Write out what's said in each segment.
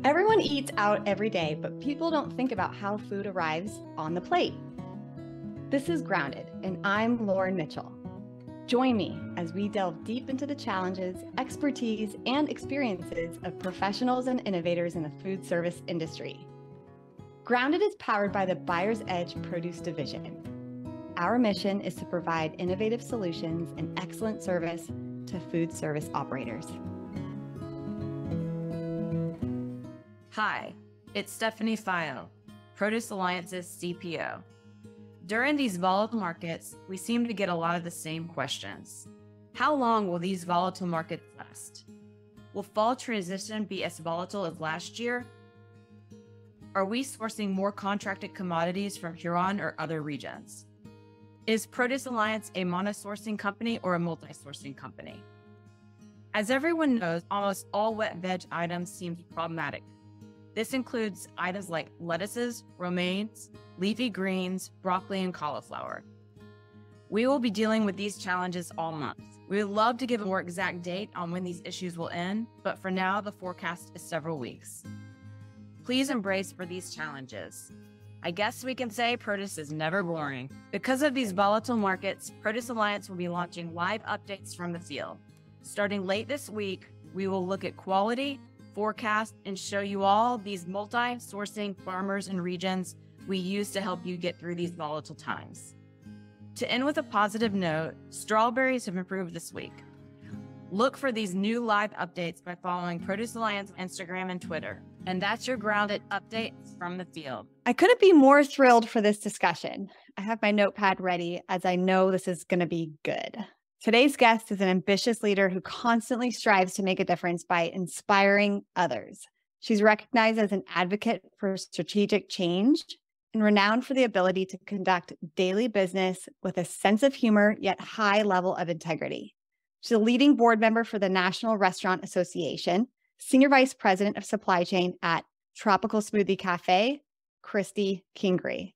Everyone eats out every day, but people don't think about how food arrives on the plate. This is Grounded, and I'm Lauren Mitchell. Join me as we delve deep into the challenges, expertise, and experiences of professionals and innovators in the food service industry. Grounded is powered by the Buyer's Edge Produce Division. Our mission is to provide innovative solutions and excellent service to food service operators. Hi, it's Stephanie Fio, Produce Alliance's CPO. During these volatile markets, we seem to get a lot of the same questions. How long will these volatile markets last? Will fall transition be as volatile as last year? Are we sourcing more contracted commodities from Huron or other regions? Is Produce Alliance a mono-sourcing company or a multi-sourcing company? As everyone knows, almost all wet veg items seem problematic. This includes items like lettuces, romaines, leafy greens, broccoli, and cauliflower. We will be dealing with these challenges all month. We would love to give a more exact date on when these issues will end, but for now, the forecast is several weeks. Please embrace for these challenges. I guess we can say produce is never boring. Because of these volatile markets, Produce Alliance will be launching live updates from the field. Starting late this week, we will look at quality, forecast, and show you all these multi-sourcing farmers and regions we use to help you get through these volatile times. To end with a positive note, strawberries have improved this week. Look for these new live updates by following Produce Alliance Instagram and Twitter. And that's your Grounded update from the field. I couldn't be more thrilled for this discussion. I have my notepad ready as I know this is going to be good. Today's guest is an ambitious leader who constantly strives to make a difference by inspiring others. She's recognized as an advocate for strategic change and renowned for the ability to conduct daily business with a sense of humor, yet high level of integrity. She's a leading board member for the National Restaurant Association, Senior Vice President of Supply Chain at Tropical Smoothie Cafe, Kristi Kingery.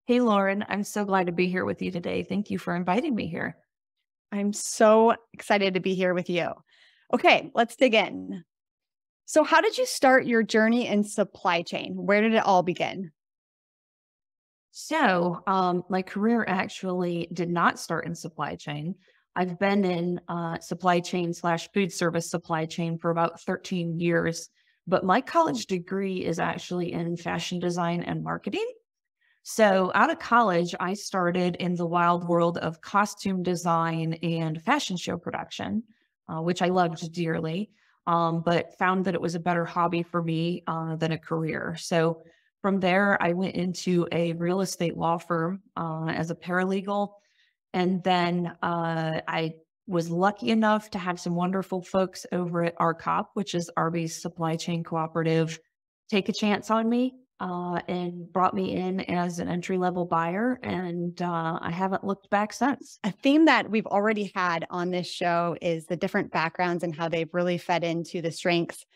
Hey, Lauren, I'm so glad to be here with you today. Thank you for inviting me here. I'm so excited to be here with you. Okay, let's dig in. So how did you start your journey in supply chain? Where did it all begin? So my career actually did not start in supply chain. I've been in supply chain / food service supply chain for about 13 years, but my college degree is actually in fashion design and marketing. So out of college, I started in the wild world of costume design and fashion show production, which I loved dearly, but found that it was a better hobby for me than a career. So from there, I went into a real estate law firm as a paralegal. And then I was lucky enough to have some wonderful folks over at ARCOP, which is Arby's supply chain cooperative, take a chance on me. And brought me in as an entry-level buyer, and I haven't looked back since. A theme that we've already had on this show is the different backgrounds and how they've really fed into the strengths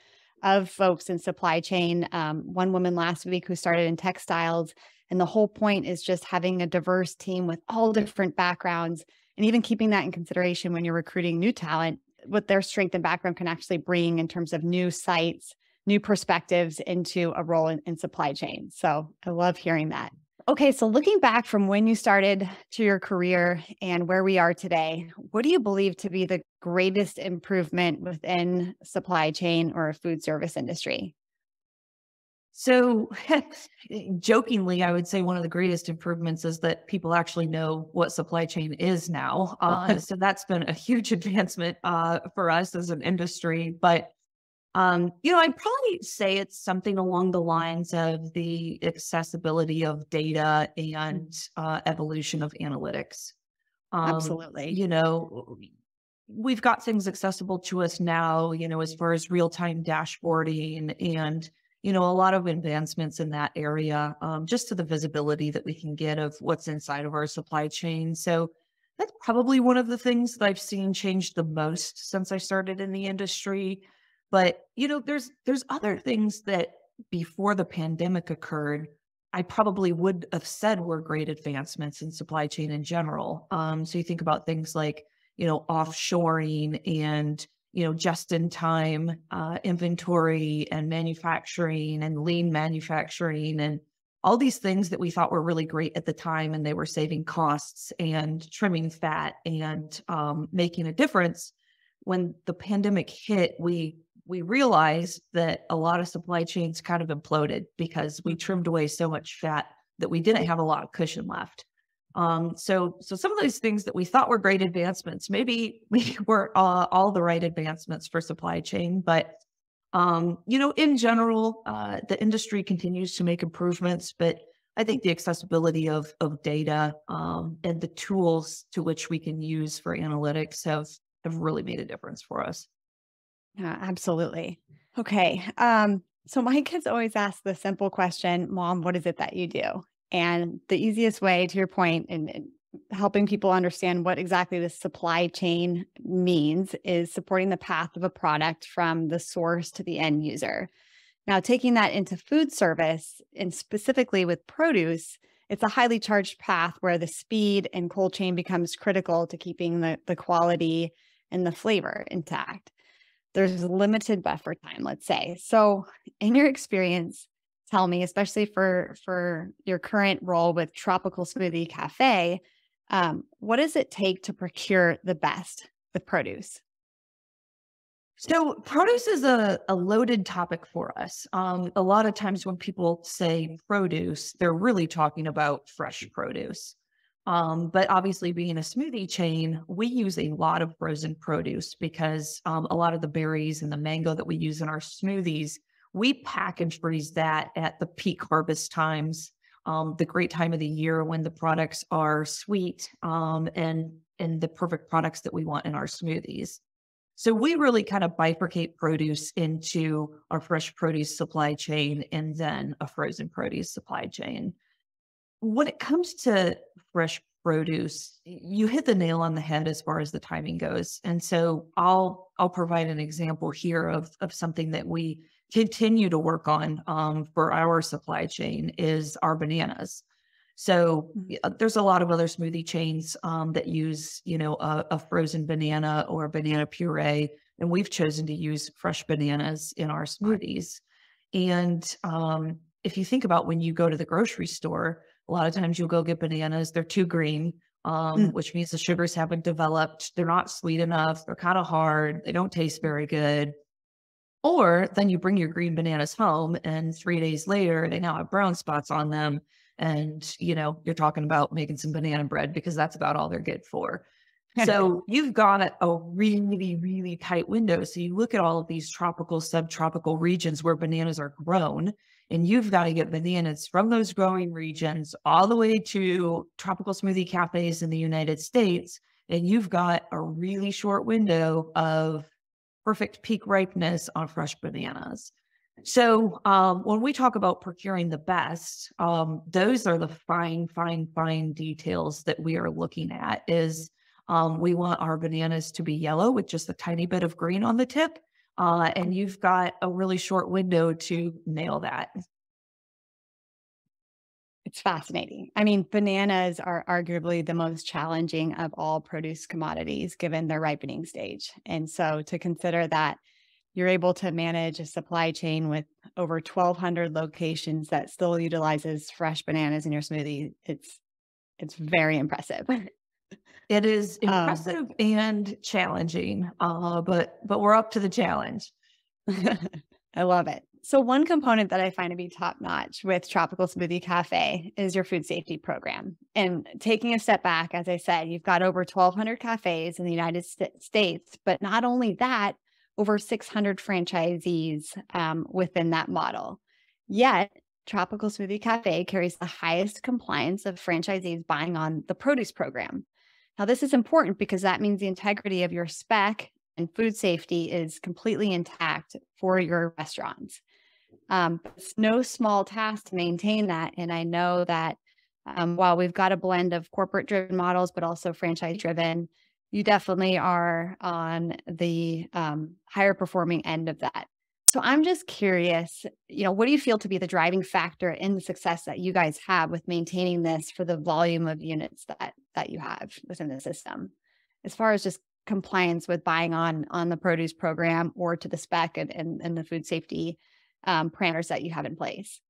of folks in supply chain. One woman last week who started in textiles, and the whole point is just having a diverse team with all different backgrounds, and even keeping that in consideration when you're recruiting new talent, what their strength and background can actually bring in terms of new sites, new perspectives into a role in supply chain. So I love hearing that. Okay, so looking back from when you started to your career and where we are today, what do you believe to be the greatest improvement within supply chain or a food service industry? So jokingly, I would say one of the greatest improvements is that people actually know what supply chain is now. So that's been a huge advancement for us as an industry. But I'd probably say it's something along the lines of the accessibility of data and evolution of analytics. Absolutely. We've got things accessible to us now, as far as real-time dashboarding and, a lot of advancements in that area, just to the visibility that we can get of what's inside of our supply chain. So that's probably one of the things that I've seen change the most since I started in the industry. But, there's other things that before the pandemic occurred, I probably would have said were great advancements in supply chain in general. So you think about things like, offshoring and, just in time inventory and manufacturing and lean manufacturing and all these things that we thought were really great at the time, and they were saving costs and trimming fat and making a difference. When the pandemic hit, we realized that a lot of supply chains kind of imploded because we trimmed away so much fat that we didn't have a lot of cushion left. So some of those things that we thought were great advancements, maybe we weren't all the right advancements for supply chain, but in general, the industry continues to make improvements, but I think the accessibility of data and the tools to which we can use for analytics have really made a difference for us. Yeah, absolutely. Okay. So my kids always ask the simple question, Mom, what is it that you do? And the easiest way, to your point, in helping people understand what exactly the supply chain means is supporting the path of a product from the source to the end user. Now, taking that into food service, and specifically with produce, it's a highly charged path where the speed and cold chain becomes critical to keeping the quality and the flavor intact. There's limited buffer time, let's say. So in your experience, tell me, especially for your current role with Tropical Smoothie Cafe, what does it take to procure the best with produce? So produce is a loaded topic for us. A lot of times when people say produce, they're really talking about fresh produce. But obviously being a smoothie chain, we use a lot of frozen produce because a lot of the berries and the mango that we use in our smoothies, we pack and freeze that at the peak harvest times, the great time of the year when the products are sweet and the perfect products that we want in our smoothies. So we really kind of bifurcate produce into our fresh produce supply chain and then a frozen produce supply chain. When it comes to fresh produce, you hit the nail on the head as far as the timing goes. And so I'll provide an example here of something that we continue to work on for our supply chain is our bananas. So there's a lot of other smoothie chains that use, a frozen banana or banana puree, and we've chosen to use fresh bananas in our smoothies. And if you think about when you go to the grocery store, a lot of times you'll go get bananas. They're too green, which means the sugars haven't developed. They're not sweet enough. They're kind of hard. They don't taste very good. Or then you bring your green bananas home and 3 days later, they now have brown spots on them. And, you're talking about making some banana bread because that's about all they're good for. So you've got a really, really tight window. So you look at all of these tropical, subtropical regions where bananas are grown, and you've got to get bananas from those growing regions all the way to tropical smoothie cafes in the United States. And you've got a really short window of perfect peak ripeness on fresh bananas. So when we talk about procuring the best, those are the fine details that we are looking at is we want our bananas to be yellow with just a tiny bit of green on the tip. And you've got a really short window to nail that. It's fascinating. I mean, bananas are arguably the most challenging of all produce commodities given their ripening stage. And so to consider that you're able to manage a supply chain with over 1,200 locations that still utilizes fresh bananas in your smoothie, it's very impressive. It is impressive and challenging, but we're up to the challenge. I love it. So one component that I find to be top notch with Tropical Smoothie Cafe is your food safety program. And taking a step back, as I said, you've got over 1,200 cafes in the United States, but not only that, over 600 franchisees within that model. Yet, Tropical Smoothie Cafe carries the highest compliance of franchisees buying on the produce program. Now, this is important because that means the integrity of your spec and food safety is completely intact for your restaurants. It's no small task to maintain that. And I know that while we've got a blend of corporate-driven models, but also franchise-driven, you definitely are on the higher performing end of that. So I'm just curious, what do you feel to be the driving factor in the success that you guys have with maintaining this for the volume of units that you have within the system? As far as just compliance with buying on the produce program or to the spec and the food safety parameters that you have in place?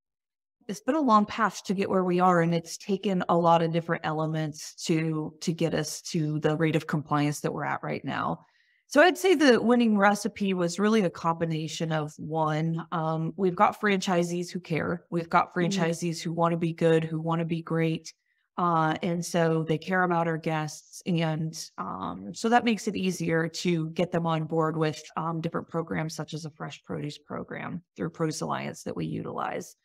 It's been a long path to get where we are, and it's taken a lot of different elements to get us to the rate of compliance that we're at right now. So I'd say the winning recipe was really a combination of one, we've got franchisees who care. We've got franchisees who want to be good, who want to be great. And so they care about our guests. And so that makes it easier to get them on board with different programs, such as a fresh produce program through Produce Alliance that we utilize.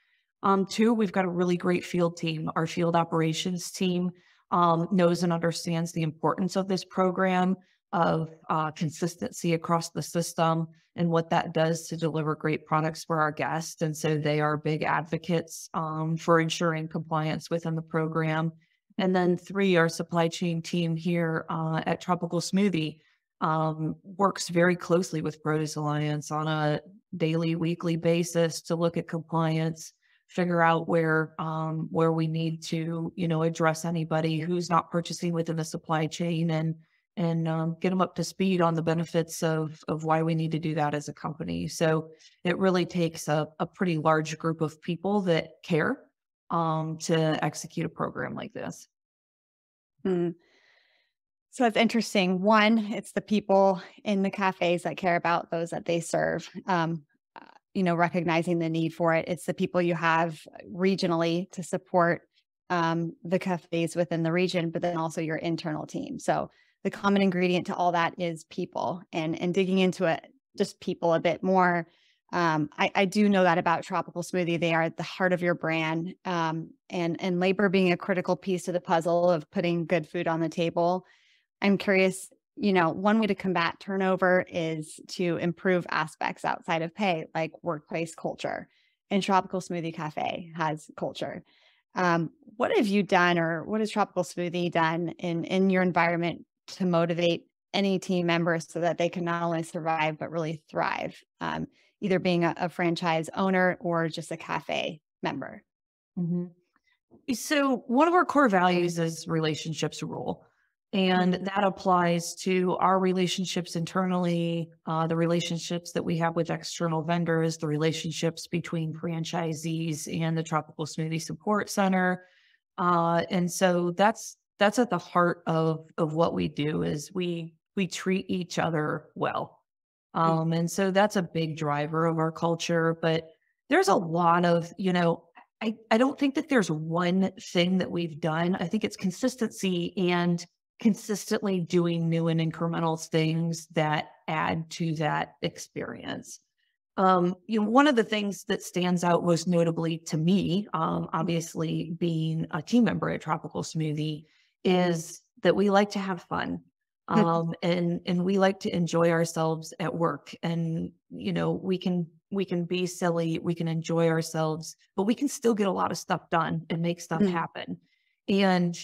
Two, we've got a really great field team. Our field operations team knows and understands the importance of this program, of consistency across the system and what that does to deliver great products for our guests. And so they are big advocates for ensuring compliance within the program. And then three, our supply chain team here at Tropical Smoothie works very closely with Produce Alliance on a daily, weekly basis to look at compliance, figure out where we need to, address anybody who's not purchasing within the supply chain and get them up to speed on the benefits of why we need to do that as a company. So it really takes a pretty large group of people that care to execute a program like this. So it's interesting. One, it's the people in the cafes that care about those that they serve. Recognizing the need for it. It's the people you have regionally to support the cafes within the region, but then also your internal team. So the common ingredient to all that is people, and digging into it, just people a bit more. I do know that about Tropical Smoothie. They are at the heart of your brand, and labor being a critical piece to the puzzle of putting good food on the table. I'm curious, one way to combat turnover is to improve aspects outside of pay, like workplace culture. And Tropical Smoothie Cafe has culture. What have you done, or what has Tropical Smoothie done in your environment to motivate any team members so that they can not only survive, but really thrive, either being a franchise owner or just a cafe member? So one of our core values is relationships rule. And that applies to our relationships internally, the relationships that we have with external vendors, the relationships between franchisees and the Tropical Smoothie Support Center. And so that's at the heart of what we do, is we treat each other well. And so that's a big driver of our culture. But there's a lot of, I don't think that there's one thing that we've done. I think it's consistency and consistently doing new and incremental things that add to that experience. One of the things that stands out most notably to me, obviously being a team member at Tropical Smoothie, is that we like to have fun. And we like to enjoy ourselves at work. And, we can be silly, we can enjoy ourselves, but we can still get a lot of stuff done and make stuff happen. And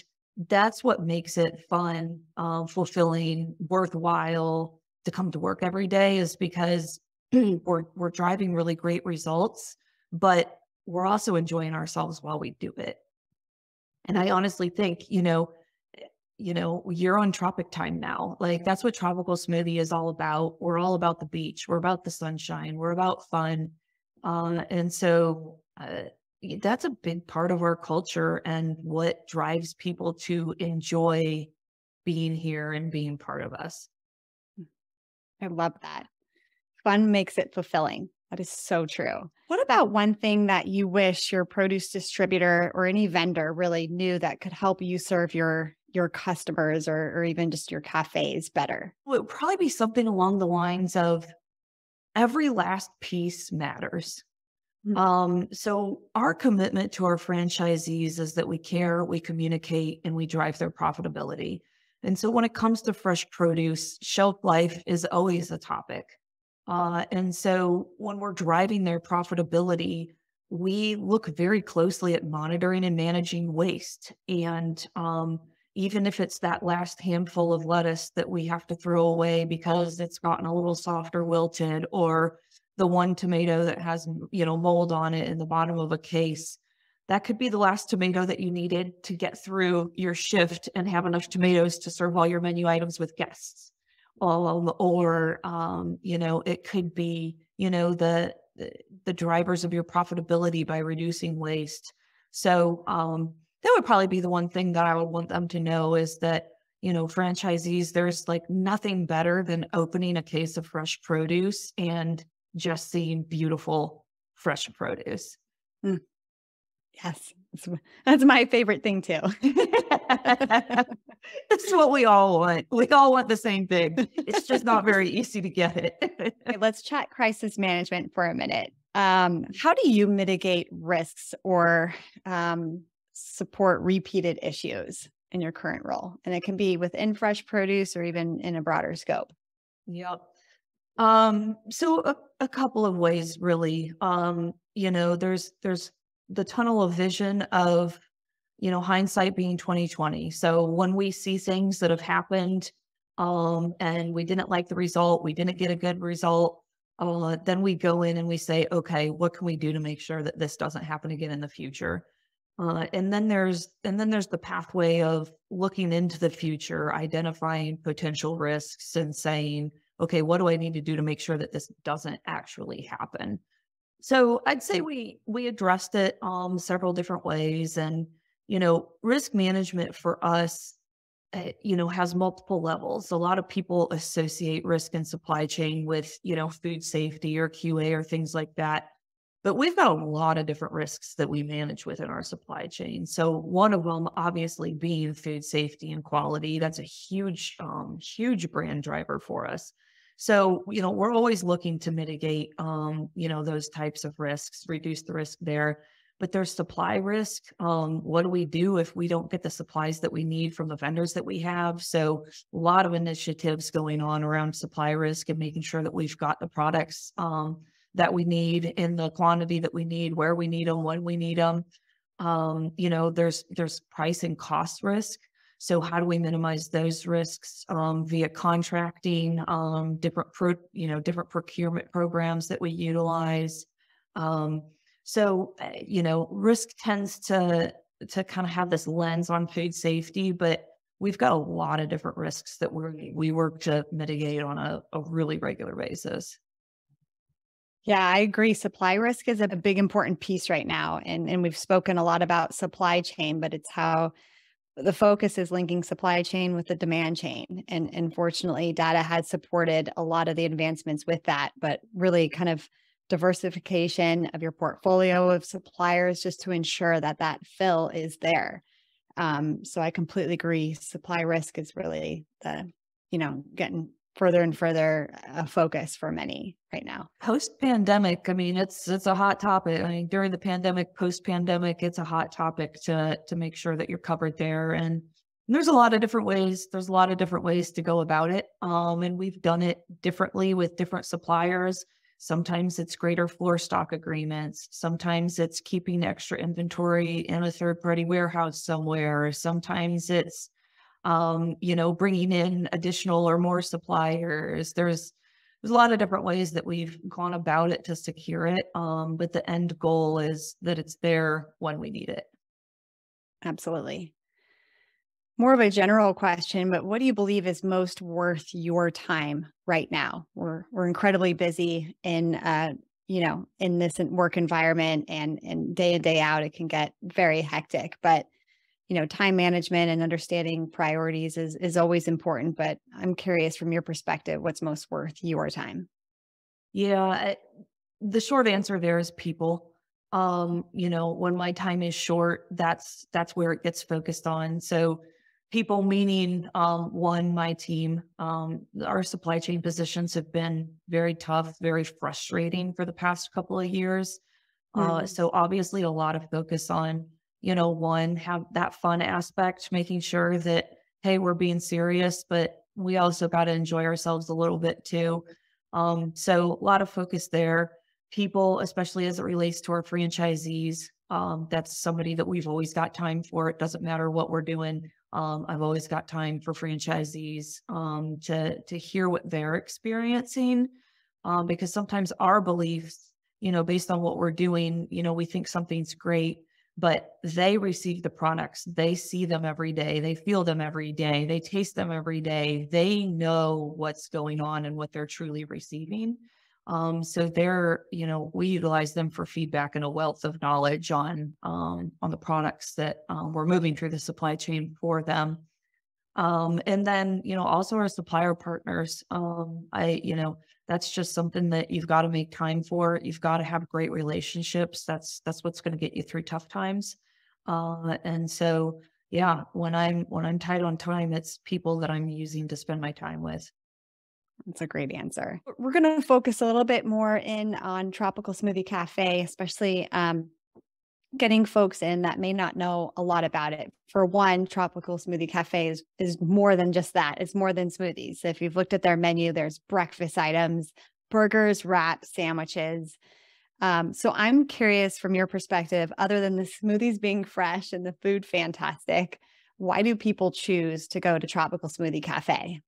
that's what makes it fun, fulfilling, worthwhile to come to work every day, is because we're driving really great results, but we're also enjoying ourselves while we do it. And I honestly think, you're on tropic time now. Like, that's what Tropical Smoothie is all about. We're all about the beach. We're about the sunshine. We're about fun. And so that's a big part of our culture and what drives people to enjoy being here and being part of us. I love that. Fun makes it fulfilling. That is so true. What about one thing that you wish your produce distributor or any vendor really knew that could help you serve your customers or even just your cafes better? Well, it would probably be something along the lines of every last piece matters. So our commitment to our franchisees is that we care, we communicate, and we drive their profitability. And so when it comes to fresh produce, shelf life is always a topic. And so when we're driving their profitability, we look very closely at monitoring and managing waste. And even if it's that last handful of lettuce that we have to throw away because it's gotten a little soft or wilted, or the one tomato that has, mold on it in the bottom of a case, that could be the last tomato that you needed to get through your shift and have enough tomatoes to serve all your menu items with guests. or it could be, the drivers of your profitability by reducing waste. So that would probably be the one thing that I would want them to know is that, franchisees, there's like nothing better than opening a case of fresh produce and just seeing beautiful fresh produce. Mm. Yes, that's my favorite thing too. That's what we all want. We all want the same thing. It's just not very easy to get it. Okay, let's chat crisis management for a minute. How do you mitigate risks or support repeated issues in your current role? And it can be within fresh produce or even in a broader scope. Yep. So a couple of ways, really. There's the tunnel of vision of, hindsight being 2020. So when we see things that have happened, and we didn't like the result, we didn't get a good result, then we go in and we say, okay, what can we do to make sure that this doesn't happen again in the future? And then there's the pathway of looking into the future, identifying potential risks and saying, okay, what do I need to do to make sure that this doesn't actually happen? So I'd say we addressed it several different ways. And, risk management for us, has multiple levels. A lot of people associate risk in supply chain with, food safety or QA or things like that. But we've got a lot of different risks that we manage within our supply chain. So one of them obviously being food safety and quality. That's a huge, huge brand driver for us. So, we're always looking to mitigate, those types of risks, reduce the risk there. But there's supply risk. What do we do if we don't get the supplies that we need from the vendors that we have? So a lot of initiatives going on around supply risk and making sure that we've got the products that we need in the quantity that we need, where we need them, when we need them. There's price and cost risk. So how do we minimize those risks via contracting, different procurement programs that we utilize? Risk tends to kind of have this lens on food safety, but we've got a lot of different risks that we work to mitigate on a really regular basis. Yeah, I agree. Supply risk is a big important piece right now. And we've spoken a lot about supply chain, but it's how the focus is linking supply chain with the demand chain. And fortunately, data has supported a lot of the advancements with that, but really kind of diversification of your portfolio of suppliers just to ensure that that fill is there. So I completely agree. Supply risk is really getting further and further a focus for many right now. Post-pandemic, I mean, it's a hot topic. I mean, during the pandemic, post-pandemic, it's a hot topic to make sure that you're covered there. And there's a lot of different ways. There's a lot of different ways to go about it. And we've done it differently with different suppliers. Sometimes it's greater floor stock agreements. Sometimes it's keeping extra inventory in a third-party warehouse somewhere. Sometimes it's bringing in additional or more suppliers. There's a lot of different ways that we've gone about it to secure it. But the end goal is that it's there when we need it. Absolutely. More of a general question, but what do you believe is most worth your time right now? We're incredibly busy in this work environment and day in, day out, it can get very hectic, but time management and understanding priorities is always important, but I'm curious from your perspective, what's most worth your time? Yeah, the short answer there is people. When my time is short, that's where it gets focused on. So people meaning, one, my team, our supply chain positions have been very tough, very frustrating for the past couple of years. So obviously a lot of focus on, one, have that fun aspect, making sure that, hey, we're being serious, but we also got to enjoy ourselves a little bit too. So a lot of focus there. People, especially as it relates to our franchisees, that's somebody that we've always got time for. It doesn't matter what we're doing. I've always got time for franchisees to hear what they're experiencing, because sometimes our beliefs, based on what we're doing, we think something's great, but they receive the products. They see them every day. They feel them every day. They taste them every day. They know what's going on and what they're truly receiving. So they're, we utilize them for feedback and a wealth of knowledge on the products that we're moving through the supply chain for them. And then, also our supplier partners, that's just something that you've got to make time for. You've got to have great relationships. That's what's going to get you through tough times. And so, yeah, when I'm tight on time, it's people that I'm using to spend my time with. That's a great answer. We're going to focus a little bit more in on Tropical Smoothie Cafe, especially getting folks in that may not know a lot about it. For one, Tropical Smoothie Cafe is more than just that. It's more than smoothies. If you've looked at their menu, there's breakfast items, burgers, wraps, sandwiches. So I'm curious from your perspective, other than the smoothies being fresh and the food fantastic, why do people choose to go to Tropical Smoothie Cafe?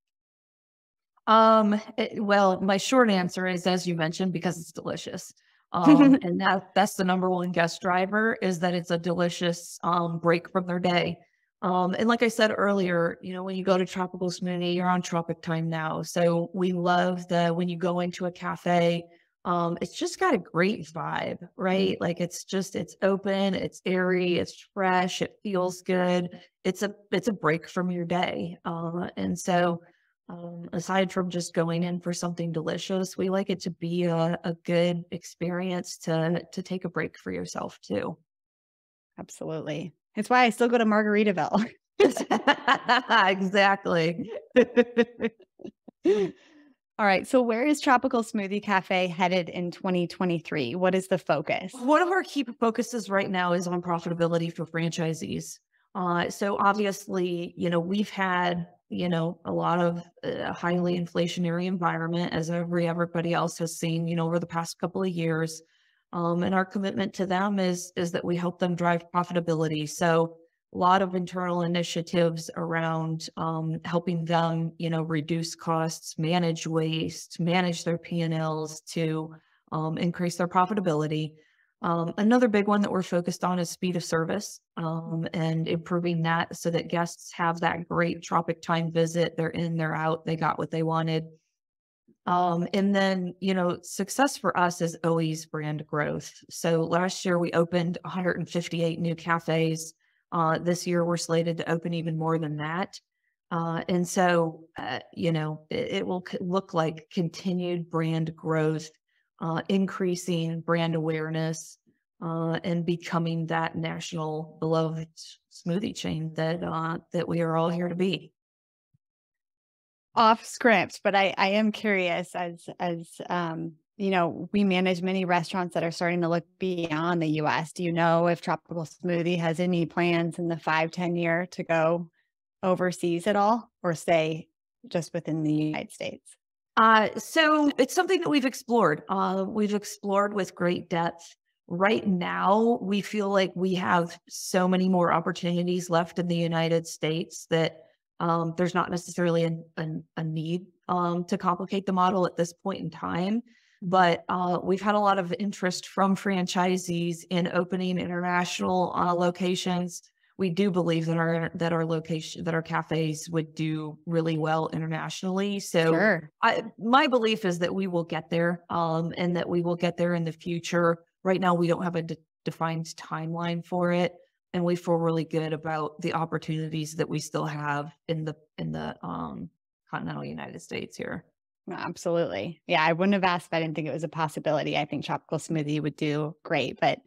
Well, my short answer is, as you mentioned, because it's delicious. And that's the number one guest driver, is that it's a delicious break from their day. And like I said earlier, when you go to Tropical Smoothie, you're on tropic time now. So we love when you go into a cafe, it's just got a great vibe, right? Like it's open, it's airy, it's fresh, it feels good. It's a break from your day. And so aside from just going in for something delicious, we like it to be a good experience to take a break for yourself too. Absolutely. It's why I still go to Margaritaville. Exactly. All right. So where is Tropical Smoothie Cafe headed in 2023? What is the focus? One of our key focuses right now is on profitability for franchisees. So obviously, we've had, a lot of highly inflationary environment, as everybody else has seen, over the past couple of years. And our commitment to them is that we help them drive profitability. So a lot of internal initiatives around helping them, reduce costs, manage waste, manage their P&Ls to increase their profitability. Another big one that we're focused on is speed of service and improving that so that guests have that great tropic time visit. They're in, they're out, they got what they wanted. And then, success for us is always brand growth. So last year we opened 158 new cafes. This year we're slated to open even more than that. And so, it will look like continued brand growth, increasing brand awareness, and becoming that national beloved smoothie chain that we are all here to be. Off script, but I am curious as we manage many restaurants that are starting to look beyond the US. Do you know if Tropical Smoothie has any plans in the 5-10 year to go overseas at all, or stay just within the United States? So it's something that we've explored. We've explored with great depth. Right now, we feel like we have so many more opportunities left in the United States that there's not necessarily a need to complicate the model at this point in time. But we've had a lot of interest from franchisees in opening international locations. We do believe that our cafes would do really well internationally. So Sure. My belief is that we will get there, and that we will get there in the future. Right now, we don't have a defined timeline for it, and we feel really good about the opportunities that we still have in the continental United States here. Absolutely. Yeah, I wouldn't have asked if I didn't think it was a possibility. I think Tropical Smoothie would do great, but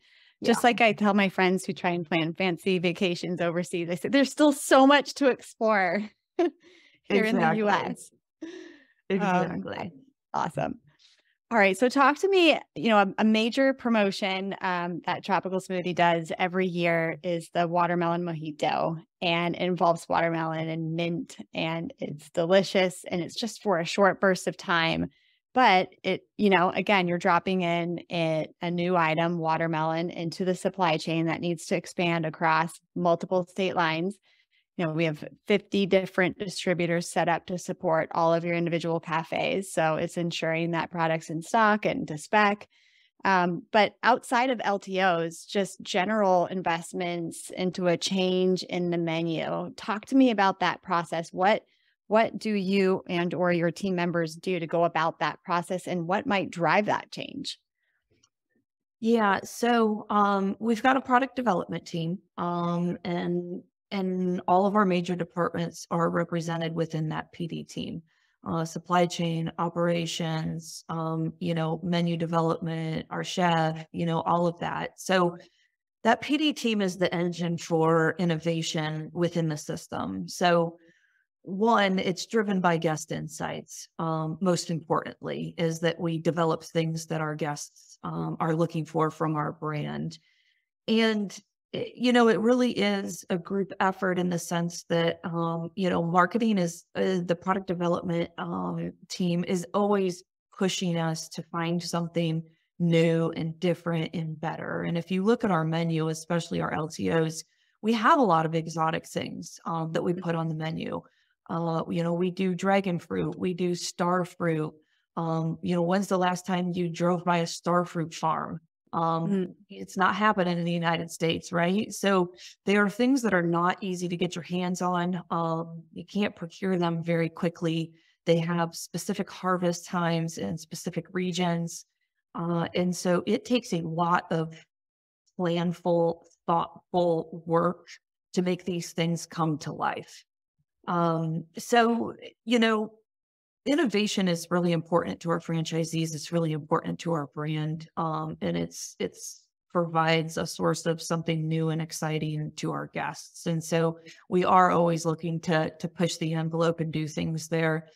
just like I tell my friends who try and plan fancy vacations overseas, I say there's still so much to explore here in the US. Exactly. Awesome. All right. So talk to me, a major promotion that Tropical Smoothie does every year is the watermelon mojito, and it involves watermelon and mint, and it's delicious, and it's just for a short burst of time. But again, you're dropping in a new item, watermelon, into the supply chain that needs to expand across multiple state lines. We have 50 different distributors set up to support all of your individual cafes. So it's ensuring that product's in stock and to spec. But outside of LTOs, just general investments into a change in the menu. Talk to me about that process. What do you and or your team members do to go about that process, and what might drive that change? Yeah, so we've got a product development team, and all of our major departments are represented within that PD team. Supply chain, operations, menu development, our chef, all of that. So that PD team is the engine for innovation within the system. So one, it's driven by guest insights. Most importantly, is that we develop things that our guests are looking for from our brand. And, it really is a group effort in the sense that, marketing is the product development team is always pushing us to find something new and different and better. And if you look at our menu, especially our LTOs, we have a lot of exotic things that we put on the menu. We do dragon fruit, we do star fruit. When's the last time you drove by a star fruit farm? It's not happening in the United States, right? So they are things that are not easy to get your hands on. You can't procure them very quickly. They have specific harvest times in specific regions. And so it takes a lot of planful, thoughtful work to make these things come to life. So, innovation is really important to our franchisees. It's really important to our brand. And it's provides a source of something new and exciting to our guests. And so we are always looking to push the envelope and do things there.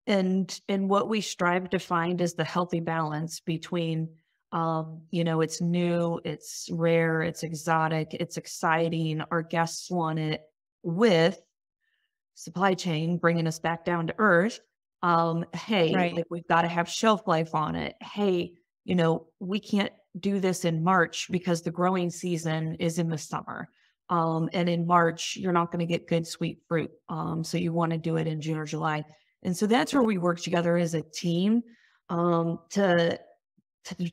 And what we strive to find is the healthy balance between, it's new, it's rare, it's exotic, it's exciting. Our guests want it with supply chain bringing us back down to earth. Hey, Right. like we've got to have shelf life on it. Hey, we can't do this in March because the growing season is in the summer. And in March, you're not going to get good sweet fruit. So you want to do it in June or July. And so that's where we work together as a team to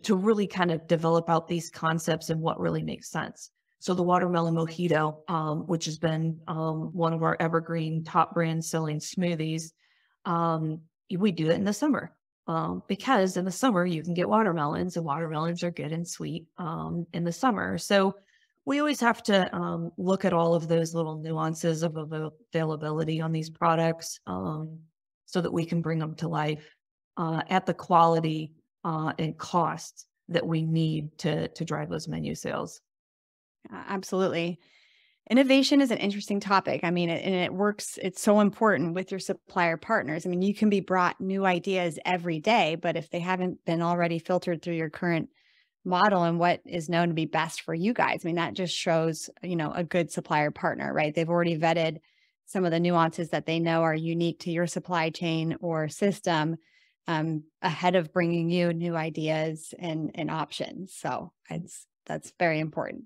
really kind of develop out these concepts and what really makes sense. So the watermelon mojito, which has been one of our evergreen top brand selling smoothies, we do it in the summer because in the summer you can get watermelons, and watermelons are good and sweet in the summer. So we always have to look at all of those little nuances of availability on these products so that we can bring them to life at the quality and cost that we need to drive those menu sales. Absolutely. Innovation is an interesting topic. I mean, and it works, it's so important with your supplier partners. I mean, you can be brought new ideas every day, but if they haven't been already filtered through your current model and what is known to be best for you guys, I mean, that just shows, a good supplier partner, right? They've already vetted some of the nuances that they know are unique to your supply chain or system ahead of bringing you new ideas and options. So that's very important.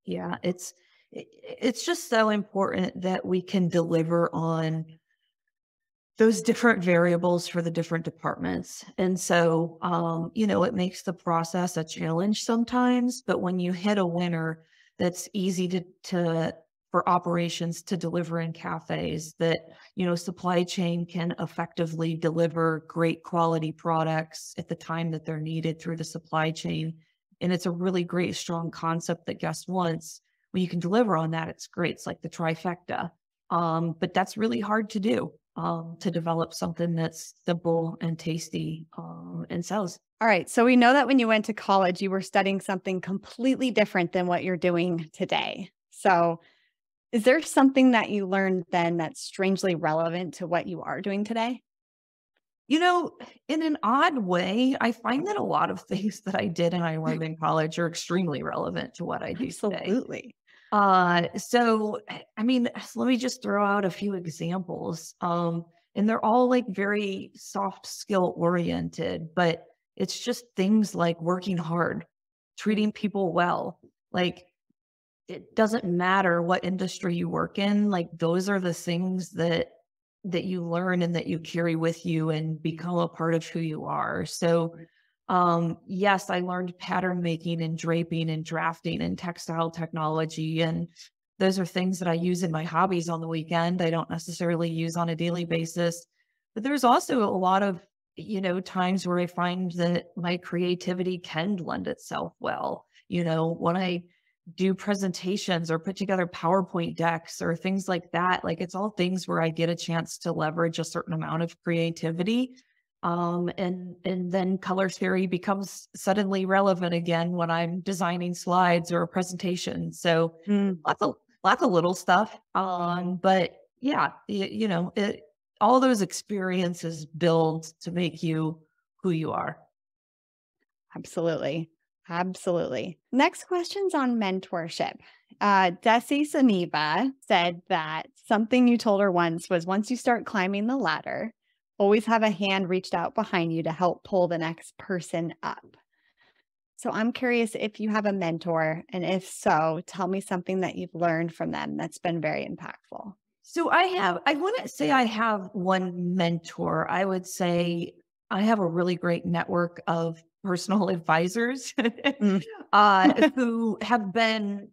Yeah, it's just so important that we can deliver on those different variables for the different departments. And so, it makes the process a challenge sometimes, but when you hit a winner that's easy to for operations to deliver in cafes, that, supply chain can effectively deliver great quality products at the time that they're needed through the supply chain. And it's a really great, strong concept that guests wants. When you can deliver on that, it's great. It's like the trifecta. But that's really hard to do, to develop something that's simple and tasty and sells. All right. So we know that when you went to college, you were studying something completely different than what you're doing today. So is there something that you learned then that's strangely relevant to what you are doing today? In an odd way, I find that a lot of things that I did and I learned in college are extremely relevant to what I do today. Absolutely. So, I mean, let me just throw out a few examples. And they're all like very soft skill oriented, but it's just things like working hard, treating people well. Like, it doesn't matter what industry you work in. Like, those are the things that you learn and that you carry with you and become a part of who you are. So, Yes, I learned pattern making and draping and drafting and textile technology. And those are things that I use in my hobbies on the weekend. I don't necessarily use on a daily basis. But there's also a lot of, times where I find that my creativity can lend itself well. When I do presentations or put together PowerPoint decks or things like that, like it's all things where I get a chance to leverage a certain amount of creativity. And then color theory becomes suddenly relevant again when I'm designing slides or a presentation. So lots of little stuff. But yeah, all those experiences build to make you who you are. Absolutely. Absolutely. Next question's on mentorship. Desi Saniva said that something you told her once you start climbing the ladder, always have a hand reached out behind you to help pull the next person up. So I'm curious if you have a mentor, and if so, tell me something that you've learned from them that's been very impactful. So I wouldn't say I have one mentor. I would say I have a really great network of personal advisors who have been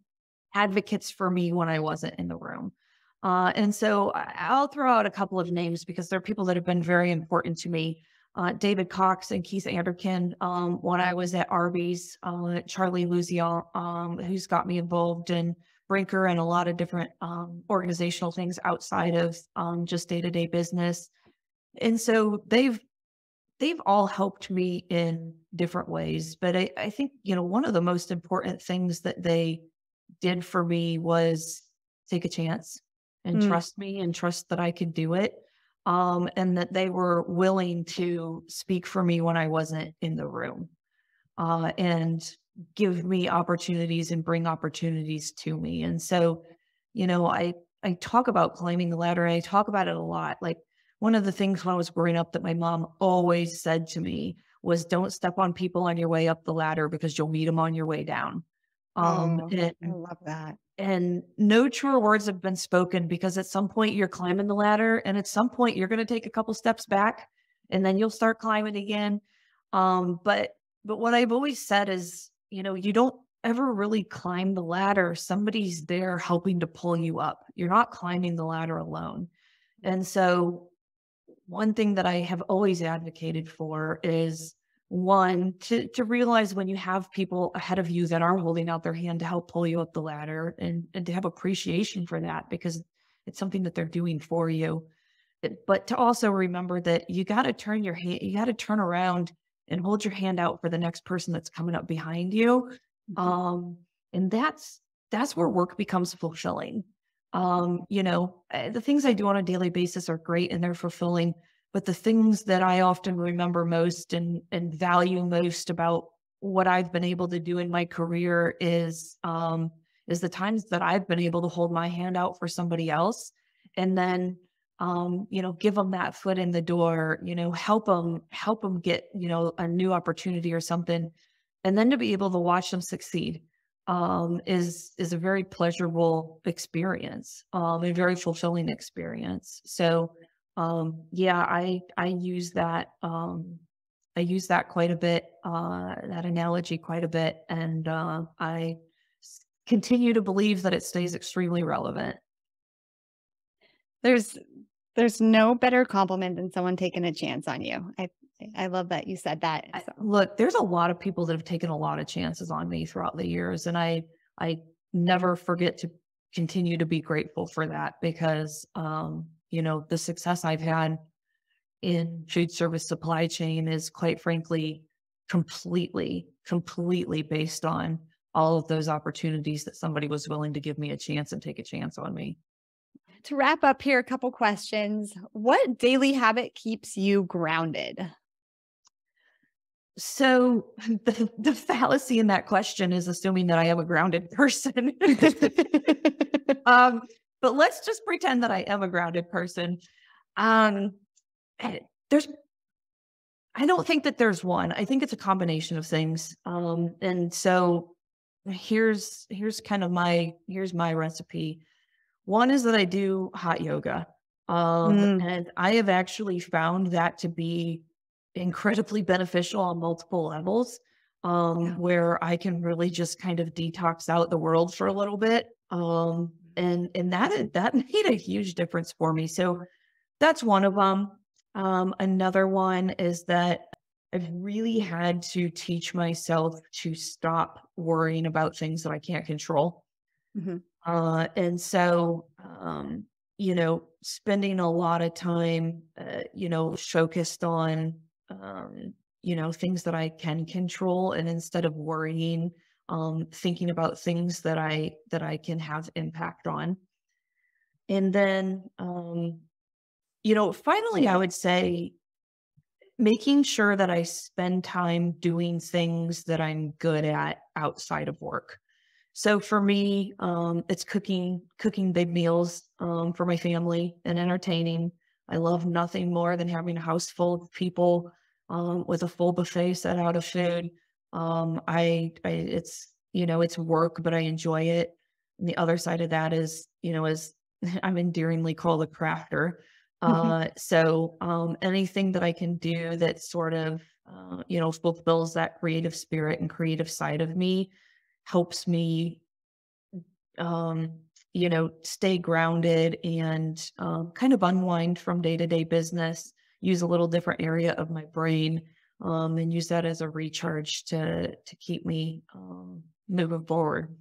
advocates for me when I wasn't in the room. And so I'll throw out a couple of names because they're people that have been very important to me. David Cox and Keith Anderkin, when I was at Arby's, Charlie Luzion, who's got me involved in Brinker and a lot of different organizational things outside of just day-to-day business. And so they've all helped me in different ways. But I think, one of the most important things that they did for me was take a chance and trust me and trust that I could do it. And that they were willing to speak for me when I wasn't in the room, and give me opportunities and bring opportunities to me. And so, I talk about climbing the ladder. And I talk about it a lot. Like one of the things when I was growing up that my mom always said to me was, don't step on people on your way up the ladder because you'll meet them on your way down. I love that. And no truer words have been spoken, because at some point you're climbing the ladder and at some point you're going to take a couple steps back and then you'll start climbing again. But what I've always said is, you don't ever really climb the ladder. Somebody's there helping to pull you up. You're not climbing the ladder alone. And so one thing that I have always advocated for is, one, to realize when you have people ahead of you that are holding out their hand to help pull you up the ladder, and to have appreciation for that, because it's something that they're doing for you. But to also remember that you got to turn around and hold your hand out for the next person that's coming up behind you. And that's where work becomes fulfilling. The things I do on a daily basis are great and they're fulfilling. But the things that I often remember most and value most about what I've been able to do in my career is the times that I've been able to hold my hand out for somebody else, and then, give them that foot in the door, help them get, a new opportunity or something. And then to be able to watch them succeed is a very pleasurable experience, a very fulfilling experience. So I use that. I use that quite a bit, that analogy quite a bit. And I continue to believe that it stays extremely relevant. There's no better compliment than someone taking a chance on you. I love that you said that. Look, there's a lot of people that have taken a lot of chances on me throughout the years. And I never forget to continue to be grateful for that, because the success I've had in food service supply chain is, quite frankly, completely based on all of those opportunities that somebody was willing to give me a chance and take a chance on me. To wrap up here, a couple questions. What daily habit keeps you grounded? So the fallacy in that question is assuming that I am a grounded person. But let's just pretend that I am a grounded person. I don't think that there's one. I think it's a combination of things. And so here's my recipe. One is that I do hot yoga. And I have actually found that to be incredibly beneficial on multiple levels, Yeah. where I can really just kind of detox out the world for a little bit. And that made a huge difference for me. So that's one of them. Another one is that I've really had to teach myself to stop worrying about things that I can't control. Mhm. And so, spending a lot of time, focused on, things that I can control, and instead of worrying, thinking about things that I can have impact on. And then, finally, I would say making sure that I spend time doing things that I'm good at outside of work. So for me, it's cooking big meals for my family and entertaining. I love nothing more than having a house full of people with a full buffet set out of food. It's work, but I enjoy it. And the other side of that is, as I'm endearingly called a crafter. So anything that I can do that sort of, fulfills that creative spirit and creative side of me helps me, stay grounded and kind of unwind from day to day business, use a little different area of my brain, and use that as a recharge to keep me moving forward.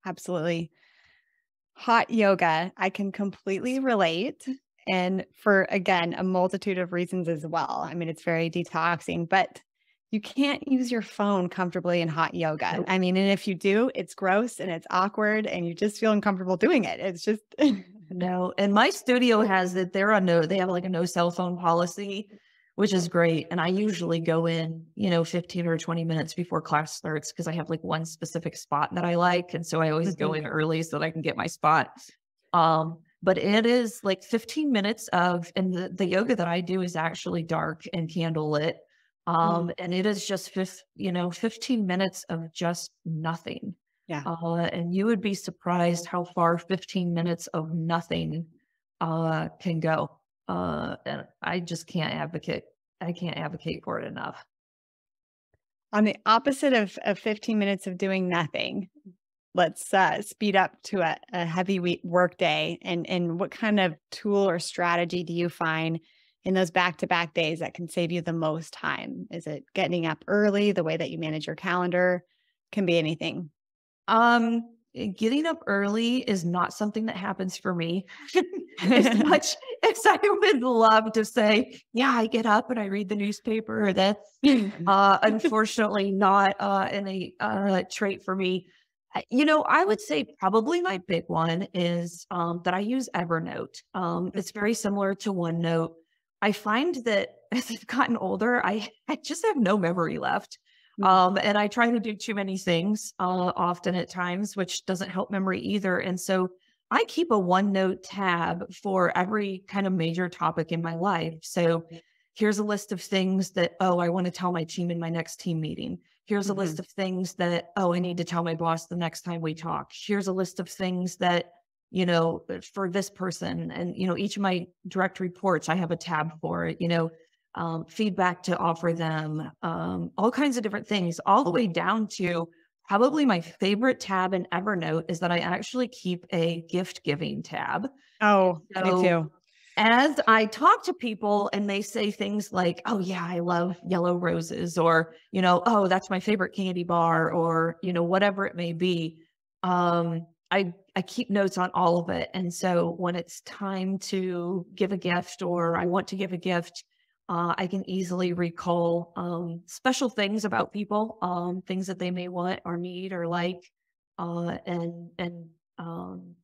Absolutely. Hot yoga, I can completely relate. And for, again, a multitude of reasons as well. I mean, it's very detoxing, but you can't use your phone comfortably in hot yoga. Nope. I mean, and if you do, it's gross and it's awkward and you just feel uncomfortable doing it. It's just, No, and my studio has it. They have like a no cell phone policy, which is great. And I usually go in, 15 or 20 minutes before class starts because I have like one specific spot that I like. And so I always go Mhm. in early so that I can get my spot. But it is like 15 minutes and the yoga that I do is actually dark and candle lit. Mm. And it is just 15 minutes of just nothing. Yeah. And you would be surprised how far 15 minutes of nothing can go. And I just can't advocate. I can't advocate for it enough. On the opposite of 15 minutes of doing nothing, let's speed up to a heavy work day. And what kind of tool or strategy do you find in those back-to-back days that can save you the most time? Is it getting up early, the way that you manage your calendar? Can be anything. Getting up early is not something that happens for me. As much as I would love to say, yeah, I get up and I read the newspaper. That's unfortunately not any trait for me. I would say probably my big one is that I use Evernote. It's very similar to OneNote. I find that as I've gotten older, I just have no memory left. Mm. And I try to do too many things often at times, which doesn't help memory either. And so I keep a OneNote tab for every kind of major topic in my life. So here's a list of things that, oh, I want to tell my team in my next team meeting. Here's a list Mhm. of things that, oh, I need to tell my boss the next time we talk. Here's a list of things that, for this person. And, each of my direct reports, I have a tab for it, feedback to offer them, all kinds of different things, all the way down to probably my favorite tab in Evernote is that I actually keep a gift giving tab. Oh, me So too. as I talk to people and they say things like, oh, yeah, I love yellow roses, or, oh, that's my favorite candy bar, or, whatever it may be. I keep notes on all of it. And so when it's time to give a gift or I want to give a gift, I can easily recall special things about people, things that they may want or need or like, and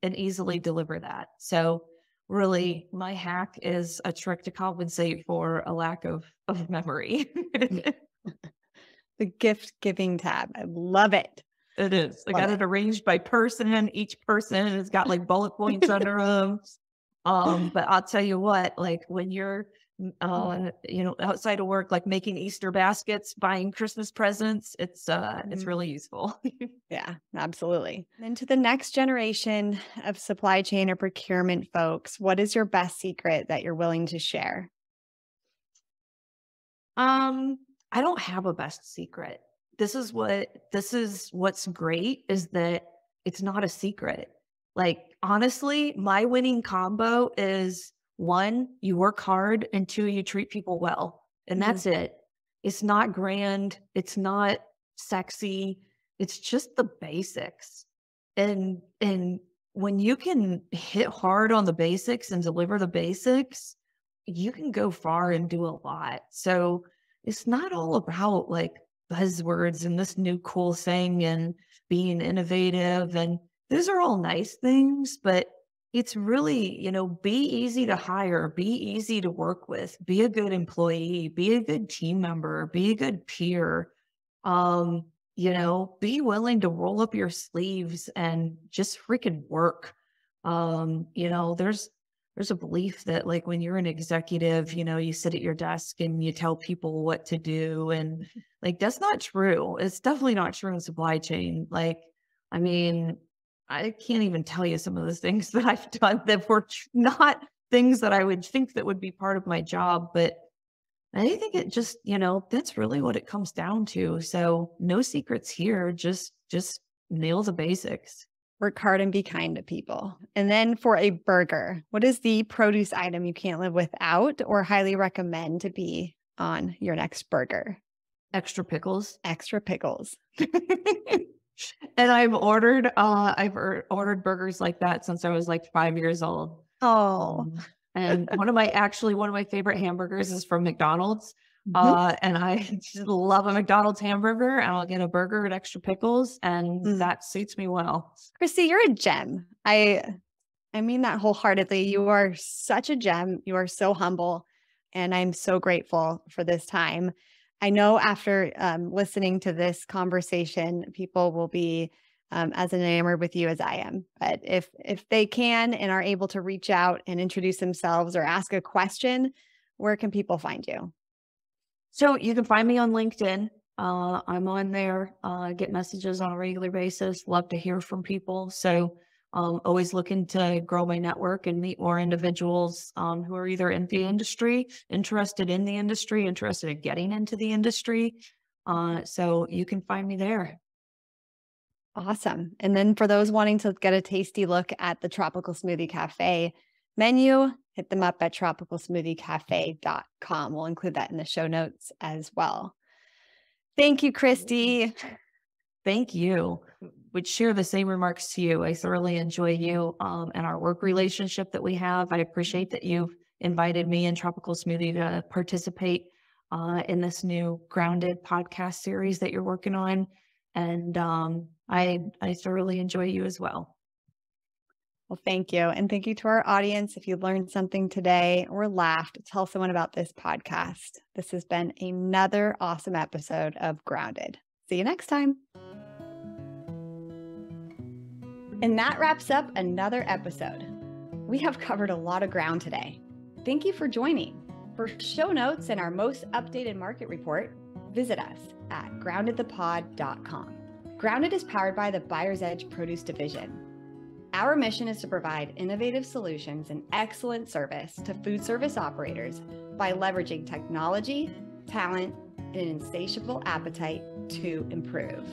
easily deliver that. So really, my hack is a trick to compensate for a lack of memory. The gift giving tab. I love it. It is. I Love got it. it arranged by person. Each person has got like bullet points under them. But I'll tell you what, like when you're, outside of work, like making Easter baskets, buying Christmas presents, it's Mhm. really useful. Yeah, absolutely. Then to the next generation of supply chain or procurement folks, what is your best secret that you're willing to share? I don't have a best secret. This is what's great is that it's not a secret. Like, honestly, my winning combo is 1, you work hard, and 2, you treat people well. And that's it. It's not grand. It's not sexy. It's just the basics. And when you can hit hard on the basics and deliver the basics, you can go far and do a lot. So it's not all about like buzzwords and this new cool thing and being innovative. And those are all nice things, but it's really, be easy to hire, be easy to work with, be a good employee, be a good team member, be a good peer. Be willing to roll up your sleeves and just freaking work. There's a belief that like when you're an executive, you sit at your desk and you tell people what to do. And like, that's not true. It's definitely not true in supply chain. Like, I mean, I can't even tell you some of the things that I've done that were not things that I would think that would be part of my job. But I think it just, that's really what it comes down to. So no secrets here, just nail the basics. Work hard and be kind to people. And then for a burger, what is the produce item you can't live without or highly recommend to be on your next burger? Extra pickles. Extra pickles. And I've ordered burgers like that since I was like 5 years old. Oh. And one of my favorite hamburgers is from McDonald's. And I just love a McDonald's hamburger, and I'll get a burger with extra pickles, and that suits me well. Kristi, you're a gem. I mean that wholeheartedly. You are such a gem. You are so humble, and I'm so grateful for this time. I know after listening to this conversation, people will be as enamored with you as I am. But if they can and are able to reach out and introduce themselves or ask a question, where can people find you? So you can find me on LinkedIn. I'm on there, get messages on a regular basis. Love to hear from people. So always looking to grow my network and meet more individuals who are either in the industry, interested in the industry, interested in getting into the industry. So you can find me there. Awesome. And then for those wanting to get a tasty look at the Tropical Smoothie Cafe menu, hit them up at tropicalsmoothiecafe.com. We'll include that in the show notes as well. Thank you, Kristi. Thank you. Would share the same remarks to you. I thoroughly enjoy you and our work relationship that we have. I appreciate that you've invited me and Tropical Smoothie to participate in this new Grounded podcast series that you're working on. And I thoroughly enjoy you as well. Well, thank you. And thank you to our audience. If you learned something today or laughed, tell someone about this podcast. This has been another awesome episode of Grounded. See you next time. And that wraps up another episode. We have covered a lot of ground today. Thank you for joining. For show notes and our most updated market report, visit us at groundedthepod.com. Grounded is powered by the Buyer's Edge Produce Division. Our mission is to provide innovative solutions and excellent service to food service operators by leveraging technology, talent, and an insatiable appetite to improve.